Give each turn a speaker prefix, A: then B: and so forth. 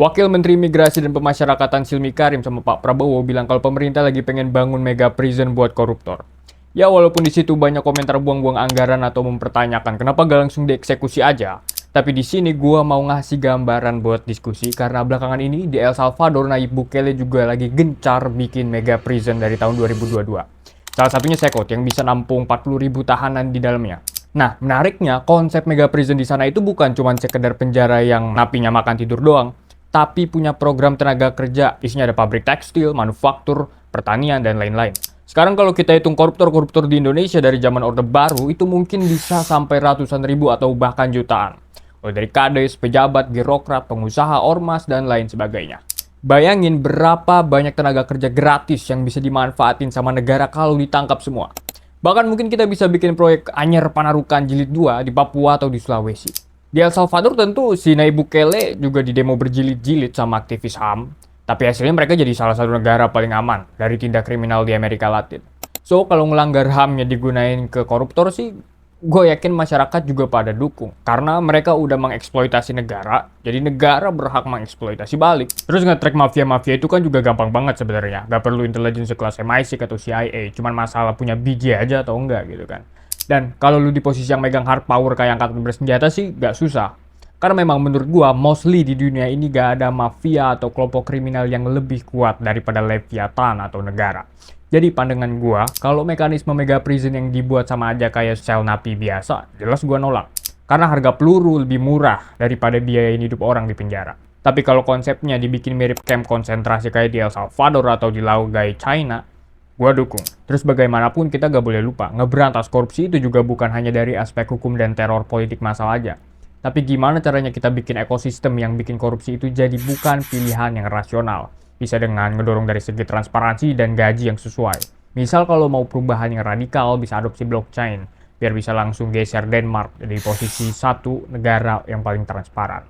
A: Wakil Menteri Migrasi dan Pemasyarakatan Silmi Karim sama Pak Prabowo bilang kalau pemerintah lagi pengen bangun mega prison buat koruptor. Ya walaupun di situ banyak komentar buang-buang anggaran atau mempertanyakan kenapa gak langsung dieksekusi aja. Tapi di sini gua mau ngasih gambaran buat diskusi karena belakangan ini di El Salvador Nayib Bukele juga lagi gencar bikin mega prison dari tahun 2022. Salah satunya Sekot yang bisa nampung 40.000 tahanan di dalamnya. Nah, menariknya konsep mega prison di sana itu bukan cuma sekedar penjara yang napinya makan tidur doang, tapi punya program tenaga kerja, isinya ada pabrik tekstil, manufaktur, pertanian, dan lain-lain. Sekarang kalau kita hitung koruptor-koruptor di Indonesia dari zaman Orde Baru, itu mungkin bisa sampai ratusan ribu atau bahkan jutaan. Mulai dari kades, pejabat, birokrat, pengusaha, ormas, dan lain sebagainya. Bayangin berapa banyak tenaga kerja gratis yang bisa dimanfaatin sama negara kalau ditangkap semua. Bahkan mungkin kita bisa bikin proyek Anyer Panarukan Jilid 2 di Papua atau di Sulawesi. Di El Salvador tentu si Nayib Bukele juga didemo berjilid-jilid sama aktivis HAM. Tapi hasilnya mereka jadi salah satu negara paling aman dari tindak kriminal di Amerika Latin. So kalau ngelanggar HAM-nya digunain ke koruptor sih, gue yakin masyarakat juga pada dukung. Karena mereka udah mengeksploitasi negara, jadi negara berhak mengeksploitasi balik. Terus nge-track mafia-mafia itu kan juga gampang banget sebenarnya. Gak perlu intelligence kelas MI6 atau CIA, cuman masalah punya biji aja atau enggak gitu kan. Dan kalau lu di posisi yang megang hard power kayak angkatan bersenjata sih gak susah. Karena memang menurut gua, mostly di dunia ini gak ada mafia atau kelompok kriminal yang lebih kuat daripada Leviathan atau negara. Jadi pandangan gua, kalau mekanisme mega prison yang dibuat sama aja kayak sel napi biasa, jelas gua nolak. Karena harga peluru lebih murah daripada biayain hidup orang di penjara. Tapi kalau konsepnya dibikin mirip camp konsentrasi kayak di El Salvador atau di Laogai, China, gua dukung. Terus bagaimanapun kita gak boleh lupa, ngeberantas korupsi itu juga bukan hanya dari aspek hukum dan teror politik massal aja. Tapi gimana caranya kita bikin ekosistem yang bikin korupsi itu jadi bukan pilihan yang rasional. Bisa dengan ngedorong dari segi transparansi dan gaji yang sesuai. Misal kalau mau perubahan yang radikal bisa adopsi blockchain, biar bisa langsung geser Denmark dari posisi satu negara yang paling transparan.